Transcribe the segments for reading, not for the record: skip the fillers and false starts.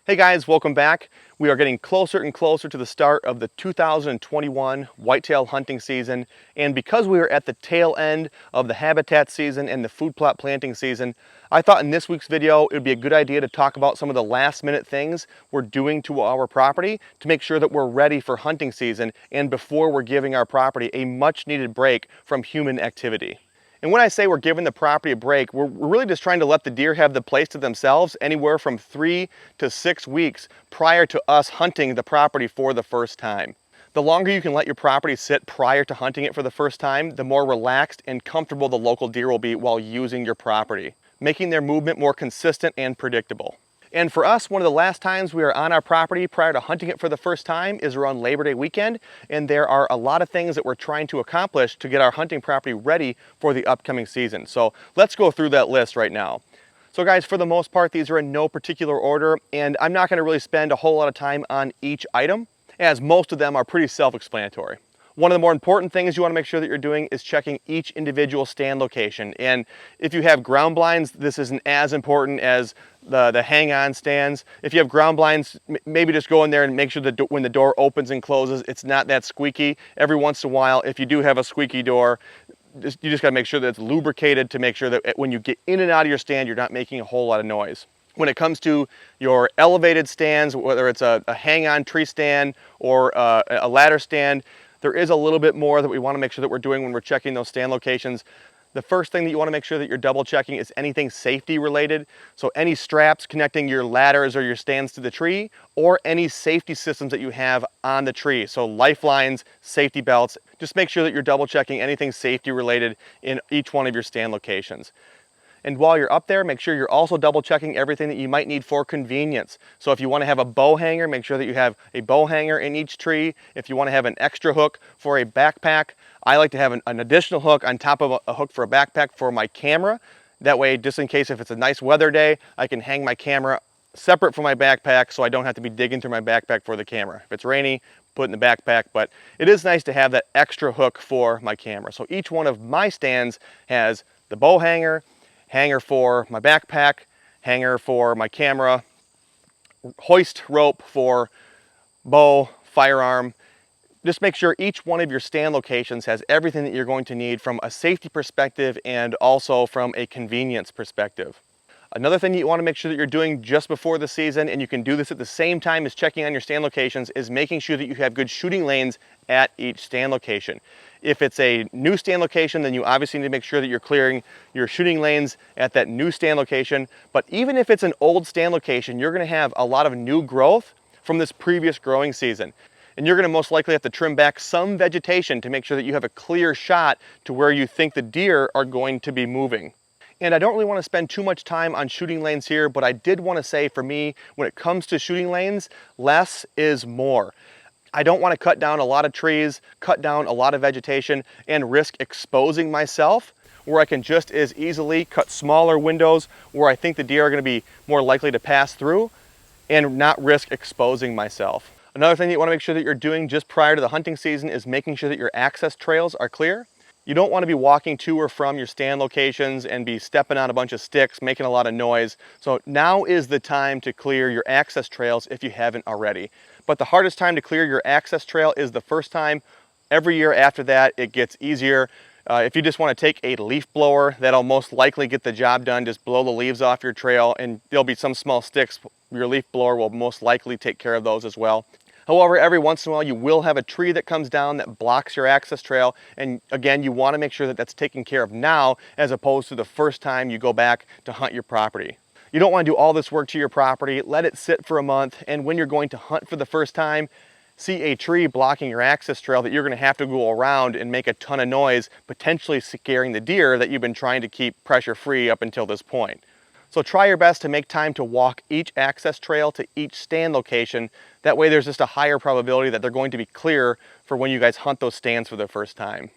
Hey guys, welcome back. We are getting closer and closer to the start of the 2021 whitetail hunting season, and because we are at the tail end of the habitat season and the food plot planting season, I thought in this week's video it would be a good idea to talk about some of the last minute things we're doing to our property to make sure that we're ready for hunting season and before we're giving our property a much needed break from human activity. And when I say we're giving the property a break, we're really just trying to let the deer have the place to themselves anywhere from 3 to 6 weeks prior to us hunting the property for the first time. The longer you can let your property sit prior to hunting it for the first time, the more relaxed and comfortable the local deer will be while using your property, making their movement more consistent and predictable. And for us, one of the last times we are on our property prior to hunting it for the first time is around Labor Day weekend, and there are a lot of things that we're trying to accomplish to get our hunting property ready for the upcoming season. So let's go through that list right now. So guys, for the most part, these are in no particular order, and I'm not going to really spend a whole lot of time on each item, as most of them are pretty self-explanatory. One of the more important things you want to make sure that you're doing is checking each individual stand location. And if you have ground blinds, this isn't as important as the hang-on stands. If you have ground blinds, maybe just go in there and make sure that when the door opens and closes, it's not that squeaky. Every once in a while, if you do have a squeaky door, you just got to make sure that it's lubricated to make sure that when you get in and out of your stand, you're not making a whole lot of noise. When it comes to your elevated stands, whether it's a hang-on tree stand or a ladder stand, there is a little bit more that we want to make sure that we're doing when we're checking those stand locations. The first thing that you want to make sure that you're double checking is anything safety related. So any straps connecting your ladders or your stands to the tree, or any safety systems that you have on the tree. So lifelines, safety belts, just make sure that you're double checking anything safety related in each one of your stand locations. And while you're up there, make sure you're also double checking everything that you might need for convenience. So if you want to have a bow hanger, make sure that you have a bow hanger in each tree. If you want to have an extra hook for a backpack, I like to have an additional hook on top of a hook for a backpack for my camera. That way, just in case if it's a nice weather day, I can hang my camera separate from my backpack so I don't have to be digging through my backpack for the camera. If it's rainy, put it in the backpack, but it is nice to have that extra hook for my camera. So each one of my stands has the bow hanger, hanger for my backpack, hanger for my camera, hoist rope for bow, firearm. Just make sure each one of your stand locations has everything that you're going to need from a safety perspective and also from a convenience perspective. Another thing that you want to make sure that you're doing just before the season, and you can do this at the same time as checking on your stand locations, is making sure that you have good shooting lanes at each stand location. If it's a new stand location, then you obviously need to make sure that you're clearing your shooting lanes at that new stand location. But even if it's an old stand location, you're going to have a lot of new growth from this previous growing season. And you're going to most likely have to trim back some vegetation to make sure that you have a clear shot to where you think the deer are going to be moving. And I don't really want to spend too much time on shooting lanes here, but I did want to say for me, when it comes to shooting lanes, less is more. I don't want to cut down a lot of trees, cut down a lot of vegetation, and risk exposing myself, where I can just as easily cut smaller windows where I think the deer are going to be more likely to pass through and not risk exposing myself. Another thing that you want to make sure that you're doing just prior to the hunting season is making sure that your access trails are clear. You don't want to be walking to or from your stand locations and be stepping on a bunch of sticks, making a lot of noise. So now is the time to clear your access trails if you haven't already. But the hardest time to clear your access trail is the first time. Every year after that, it gets easier. If you just want to take a leaf blower, that'll most likely get the job done. Just blow the leaves off your trail, and there'll be some small sticks. Your leaf blower will most likely take care of those as well. However, every once in a while you will have a tree that comes down that blocks your access trail, and again, you want to make sure that that's taken care of now as opposed to the first time you go back to hunt your property. You don't want to do all this work to your property, let it sit for a month, and when you're going to hunt for the first time, see a tree blocking your access trail that you're going to have to go around and make a ton of noise, potentially scaring the deer that you've been trying to keep pressure free up until this point. So try your best to make time to walk each access trail to each stand location. That way there's just a higher probability that they're going to be clear for when you guys hunt those stands for the first time.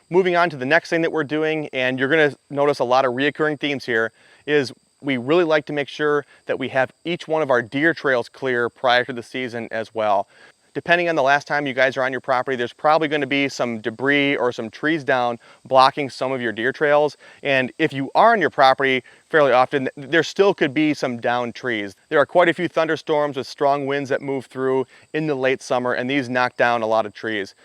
Moving on to the next thing that we're doing, and you're going to notice a lot of reoccurring themes here, is we really like to make sure that we have each one of our deer trails clear prior to the season as well. depending on the last time you guys are on your property, there's probably going to be some debris or some trees down blocking some of your deer trails. And if you are on your property fairly often, there still could be some downed trees. There are quite a few thunderstorms with strong winds that move through in the late summer, and these knock down a lot of trees.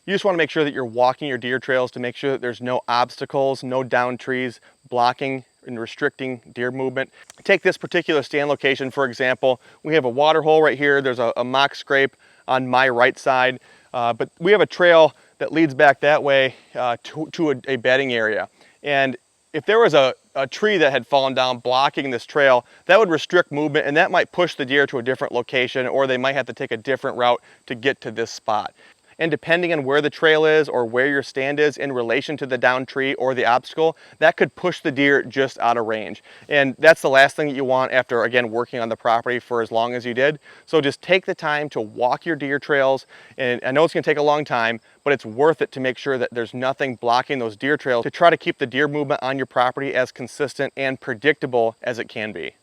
You just want to make sure that you're walking your deer trails to make sure that there's no obstacles, no downed trees blocking and restricting deer movement. Take this particular stand location, for example. We have a water hole right here. There's a mock scrape on my right side, but we have a trail that leads back that way to a bedding area. And if there was a tree that had fallen down blocking this trail, that would restrict movement, and that might push the deer to a different location, or they might have to take a different route to get to this spot. And depending on where the trail is or where your stand is in relation to the downed tree or the obstacle, that could push the deer just out of range. And that's the last thing that you want after, again, working on the property for as long as you did. So just take the time to walk your deer trails. And I know it's gonna take a long time, but it's worth it to make sure that there's nothing blocking those deer trails to try to keep the deer movement on your property as consistent and predictable as it can be.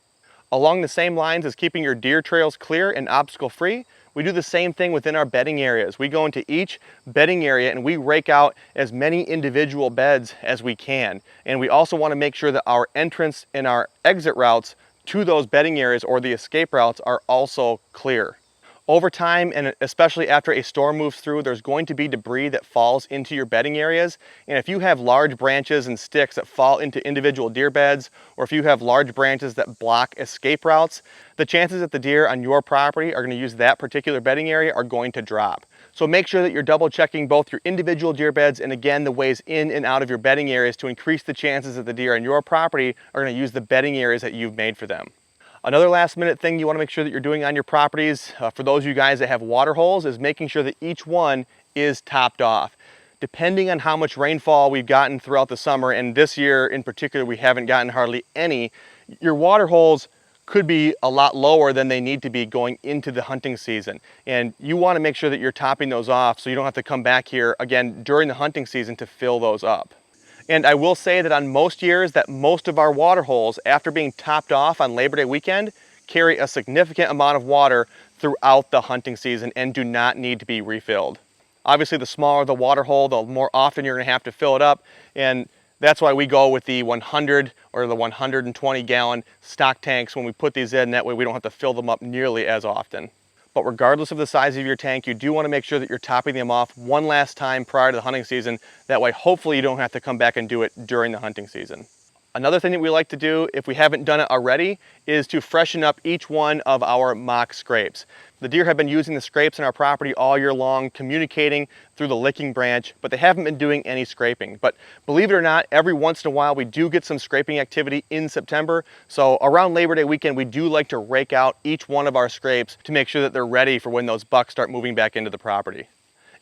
Along the same lines as keeping your deer trails clear and obstacle free, we do the same thing within our bedding areas. We go into each bedding area and we rake out as many individual beds as we can. And we also want to make sure that our entrance and our exit routes to those bedding areas or the escape routes are also clear. Over time, and especially after a storm moves through, there's going to be debris that falls into your bedding areas. And if you have large branches and sticks that fall into individual deer beds, or if you have large branches that block escape routes, the chances that the deer on your property are going to use that particular bedding area are going to drop. So make sure that you're double checking both your individual deer beds and, again, the ways in and out of your bedding areas to increase the chances that the deer on your property are going to use the bedding areas that you've made for them. Another last minute thing you want to make sure that you're doing on your properties, for those of you guys that have water holes, is making sure that each one is topped off. Depending on how much rainfall we've gotten throughout the summer, and this year in particular we haven't gotten hardly any, your water holes could be a lot lower than they need to be going into the hunting season. And you want to make sure that you're topping those off so you don't have to come back here again during the hunting season to fill those up. And I will say that on most years that most of our water holes, after being topped off on Labor Day weekend, carry a significant amount of water throughout the hunting season and do not need to be refilled. Obviously, the smaller the water hole, the more often you're going to have to fill it up, and that's why we go with the 100 or the 120 gallon stock tanks when we put these in. That way we don't have to fill them up nearly as often. But regardless of the size of your tank, you do want to make sure that you're topping them off one last time prior to the hunting season. That way, hopefully you don't have to come back and do it during the hunting season. Another thing that we like to do, if we haven't done it already, is to freshen up each one of our mock scrapes. The deer have been using the scrapes in our property all year long, communicating through the licking branch, but they haven't been doing any scraping. But believe it or not, every once in a while we do get some scraping activity in September. So around Labor Day weekend, we do like to rake out each one of our scrapes to make sure that they're ready for when those bucks start moving back into the property.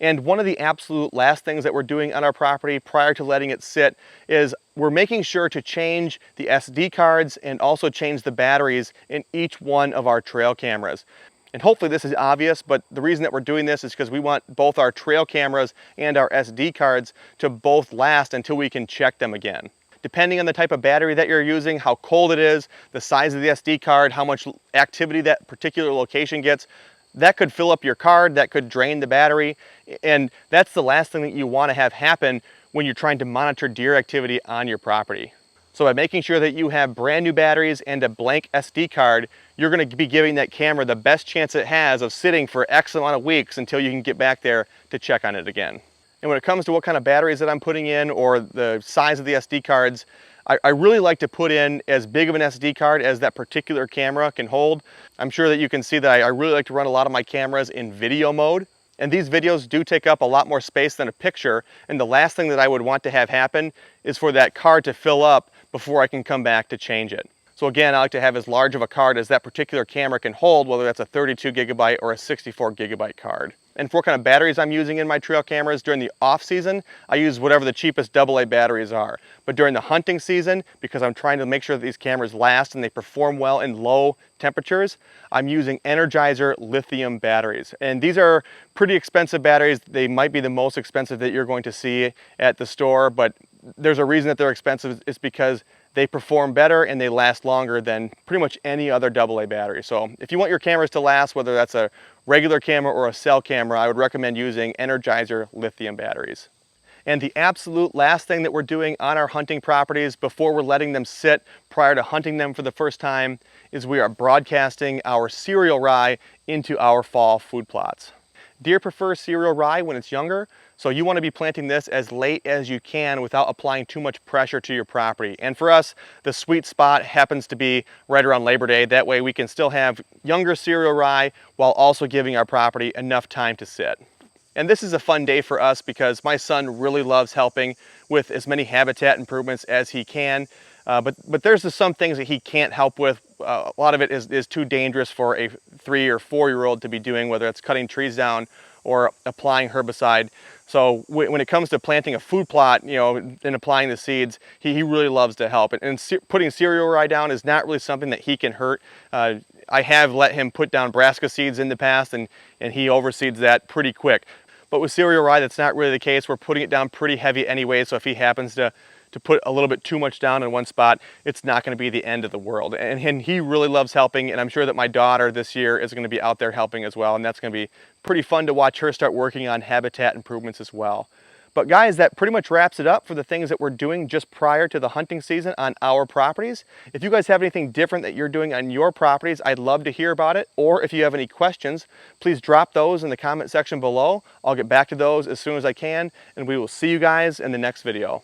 And one of the absolute last things that we're doing on our property prior to letting it sit is we're making sure to change the SD cards and also change the batteries in each one of our trail cameras. And hopefully this is obvious, but the reason that we're doing this is because we want both our trail cameras and our SD cards to both last until we can check them again. Depending on the type of battery that you're using, how cold it is, the size of the SD card, how much activity that particular location gets, that could fill up your card, that could drain the battery, and that's the last thing that you want to have happen when you're trying to monitor deer activity on your property. So by making sure that you have brand new batteries and a blank SD card, you're going to be giving that camera the best chance it has of sitting for X amount of weeks until you can get back there to check on it again. And when it comes to what kind of batteries that I'm putting in or the size of the SD cards, I really like to put in as big of an SD card as that particular camera can hold. I'm sure that you can see that I really like to run a lot of my cameras in video mode. And these videos do take up a lot more space than a picture. And the last thing that I would want to have happen is for that card to fill up before I can come back to change it. So again, I like to have as large of a card as that particular camera can hold, whether that's a 32 gigabyte or a 64 gigabyte card. And for what kind of batteries I'm using in my trail cameras during the off season, I use whatever the cheapest AA batteries are. But during the hunting season, because I'm trying to make sure that these cameras last and they perform well in low temperatures, I'm using Energizer lithium batteries. And these are pretty expensive batteries. They might be the most expensive that you're going to see at the store, but there's a reason that they're expensive. It's because they perform better and they last longer than pretty much any other AA battery. So if you want your cameras to last, whether that's a regular camera or a cell camera, I would recommend using Energizer lithium batteries. And the absolute last thing that we're doing on our hunting properties before we're letting them sit prior to hunting them for the first time is we are broadcasting our cereal rye into our fall food plots. Deer prefer cereal rye when it's younger, so you want to be planting this as late as you can without applying too much pressure to your property. And for us, the sweet spot happens to be right around Labor Day. That way we can still have younger cereal rye while also giving our property enough time to sit. And this is a fun day for us because my son really loves helping with as many habitat improvements as he can. But there's just some things that he can't help with. A lot of it is too dangerous for a 3 or 4-year-old to be doing, whether it's cutting trees down or applying herbicide. So when it comes to planting a food plot, and applying the seeds, he really loves to help. And putting cereal rye down is not really something that he can hurt. I have let him put down brassica seeds in the past, and he overseeds that pretty quick. But with cereal rye, that's not really the case. We're putting it down pretty heavy anyway, so if he happens to put a little bit too much down in one spot, it's not going to be the end of the world. And he really loves helping, and I'm sure that my daughter this year is going to be out there helping as well, and that's going to be pretty fun to watch her start working on habitat improvements as well. But guys, that pretty much wraps it up for the things that we're doing just prior to the hunting season on our properties. If you guys have anything different that you're doing on your properties, I'd love to hear about it. Or if you have any questions, please drop those in the comment section below. I'll get back to those as soon as I can, and we will see you guys in the next video.